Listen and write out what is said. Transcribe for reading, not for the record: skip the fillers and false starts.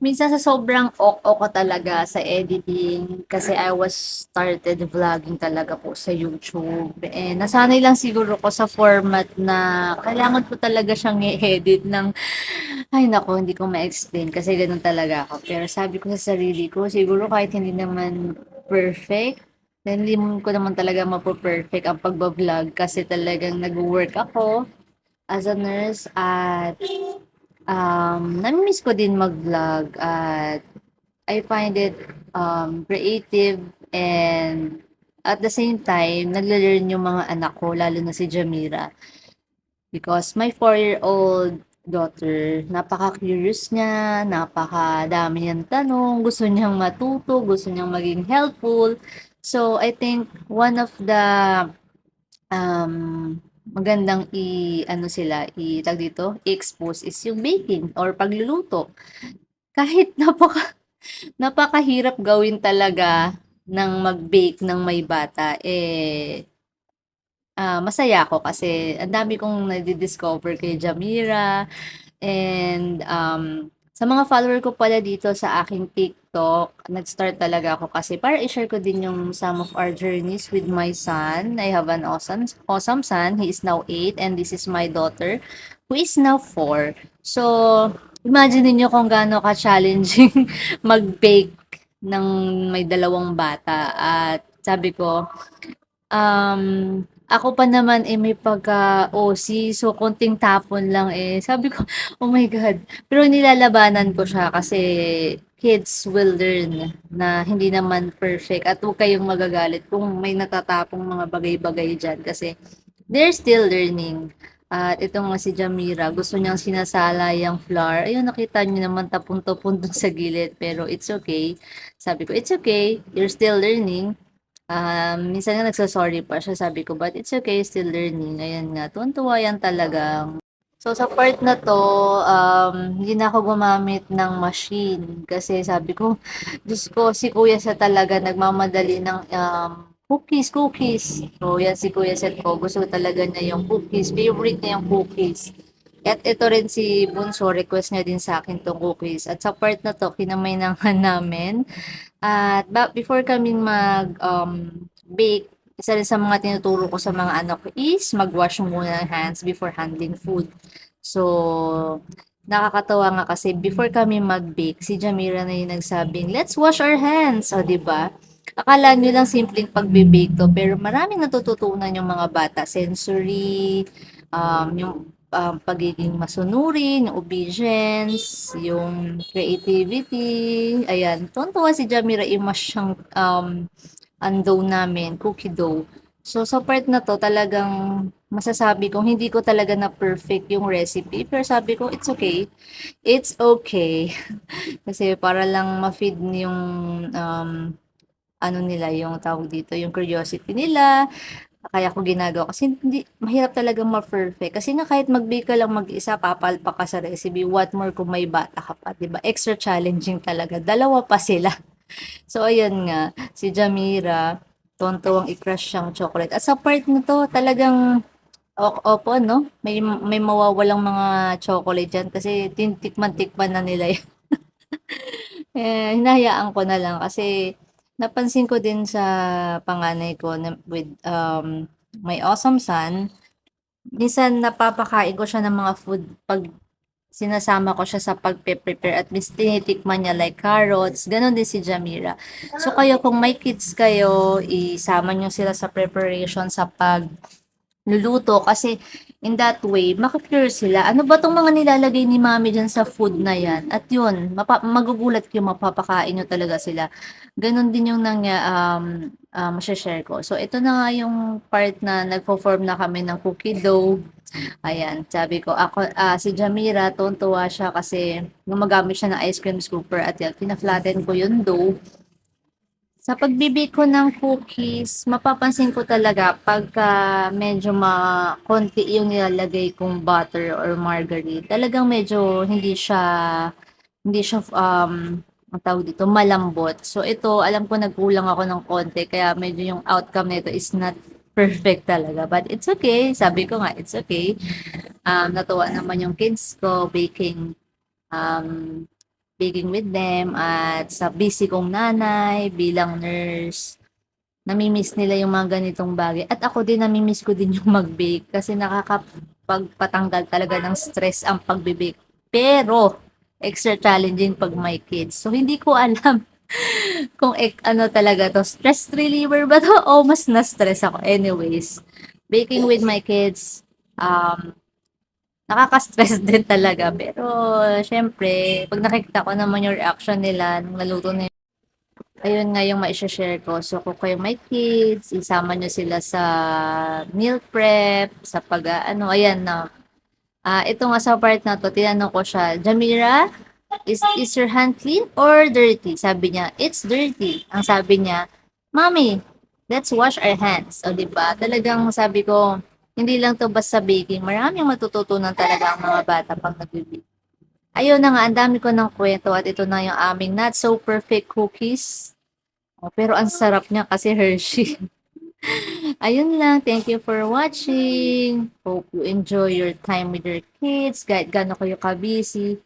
Minsan sa sobrang ok ko talaga sa editing kasi I was started vlogging talaga po sa YouTube. And nasanay lang siguro ko sa format na kailangan ko talaga siyang i-edit ng ay naku, hindi ko ma-explain kasi gano'n talaga ako. Pero sabi ko sa sarili ko, siguro kahit hindi naman perfect, then hindi ko naman talaga mapo-perfect ang pagba-vlog kasi talagang nagwo-work ako as a nurse at nami-miss ko din mag-vlog at I find it creative and at the same time, nagle-learn yung mga anak ko, lalo na si Jamira. Because my 4-year-old daughter, napaka-curious niya, napakadami niyang tanong, gusto niyang matuto, gusto niyang maging helpful. So, I think one of the magandang i-ano sila, tawag dito, i-expose is yung baking or pagluluto. Kahit napakahirap gawin talaga ng mag-bake ng may bata, masaya ako kasi ang dami kong nadi-discover kay Jamira. And, sa mga follower ko pala dito sa aking TikTok, nag-start talaga ako kasi para i-share ko din yung some of our journeys with my son. I have an awesome son. He is now 8 and this is my daughter who is now 4. So, imagine niyo kung gaano ka-challenging mag-bake ng may dalawang bata. At sabi ko, ako pa naman, may pagka-OC, so konting tapon lang, sabi ko, "Oh my God." Pero nilalabanan ko siya kasi kids will learn na hindi naman perfect at huwag kayong magagalit kung may natatapong mga bagay-bagay diyan kasi they're still learning. At ito nga si Jamira, gusto niyang sinasala yung flour. Ayun, nakita niyo naman tapon-tapon dun sa gilid, pero it's okay. Sabi ko, "It's okay, you're still learning." Minsan nga nagso-sorry pa siya, sabi ko, "But it's okay, still learning." Ayan nga, tuwang-tuwa yan talaga. So, sa part na 'to, hindi na ako gumamit ng machine kasi sabi ko, Diyos ko, si kuya siya talaga nagmamadali ng, cookies. So, yan si Kuya Seth ko, gusto talaga niya yung cookies, favorite niya yung cookies. At ito rin si bunso, request niya din sa akin 'tong cookies. At sa part na 'to, kinamay na nga namin. At before kaming bake, isa rin sa mga tinuturo ko sa mga anak ko is mag-wash muna ng hands before handling food. So, nakakatawa nga kasi before kami mag-bake, si Jamira na yung nagsabing, "Let's wash our hands." O, 'di ba? Akala nyo lang simpleng pagbe-bake 'to, pero maraming natututunan yung mga bata. Sensory, yung pagiging masunurin, yung obedience, yung creativity. Ayan, tuwang-tuwa si Jamira, i-mash siyang dough namin, cookie dough. So, sa part na to, talagang masasabi kong hindi ko talaga na perfect yung recipe. Pero sabi ko, it's okay. It's okay. Kasi para lang ma-feed yung ano nila, yung tawag dito, yung curiosity nila. Kaya ko ginagawa kasi hindi mahirap talagang ma-perfect. Kasi nga kahit mag-bake ka lang mag-isa, papalpak ka sa recipe. What more kung may bata ka pa, 'di ba? Extra challenging talaga. Dalawa pa sila. So ayun nga, si Jamira, tuwang-tuwang i-crush siyang chocolate. At sa part na 'to, talagang opo 'no, may mawawalang mga chocolate diyan kasi tintikman-tikman na nila 'yan. Hinahayaan ko na lang kasi napansin ko din sa panganay ko na with, my awesome son, minsan napapakain ko siya ng mga food 'pag sinasama ko siya sa pagpe-prepare at mis tinitikman niya like carrots, gano'n din si Jamira. So kayo kung may kids kayo, isama niyo sila sa preparation sa pagluluto kasi in that way maka-curious sila, "Ano ba 'tong mga nilalagay ni mami diyan sa food na 'yan?" At 'yun, magugulat kayo, mapapakain niyo talaga sila. Gano'n din yung mashe-share ko. So ito na nga yung part na nagfo-form na kami ng cookie dough. Ayan, sabi ko ako, si Jamira tuwang-tuwa siya kasi gumagamit siya ng ice cream scooper at yan, fina-flatten ko yung dough. Sa pagbe ko ng cookies, mapapansin ko talaga pagka medyo konti yung nilalagay kong butter or margarine, talagang medyo hindi siya, ang tawag dito, malambot. So ito, alam ko nagkulang ako ng konti kaya medyo yung outcome nito is not perfect talaga. But it's okay, sabi ko nga, it's okay. Natuwa naman yung kids ko baking. Um, baking with them at sa busy kong nanay bilang nurse, nami-miss nila yung mga ganitong bagay at ako din nami-miss ko din yung mag-bake kasi nakakapagpatanggal talaga ng stress ang pagbe-bake. Pero extra challenging 'pag may kids. So hindi ko alam kung ano talaga 'to, stress reliever ba 'to o mas na-stress ako. Anyways, baking with my kids, nakaka-stress din talaga pero siyempre 'pag nakikita ko naman yung reaction nila nung naluto na ayun nga yung maishe-share ko. So, kung kayo may kids, isama nyo sila sa meal prep, sa pag-aano, ayan na. Ito nga sa part na to, tinanong ko siya, Jamira, is your hand clean or dirty? Sabi niya, it's dirty. Ang sabi niya, Mommy, let's wash our hands. O, di ba? Talagang sabi ko, hindi lang to basta baking. Maraming matututunan talaga ang mga bata pag nag-bake. Ayun na nga, ang dami ko ng kwento at ito na yung aming not so perfect cookies. Oh, pero ang sarap niya kasi Hershey. Ayun lang. Thank you for watching. Hope you enjoy your time with your kids. Kahit gaano kayo ka-busy.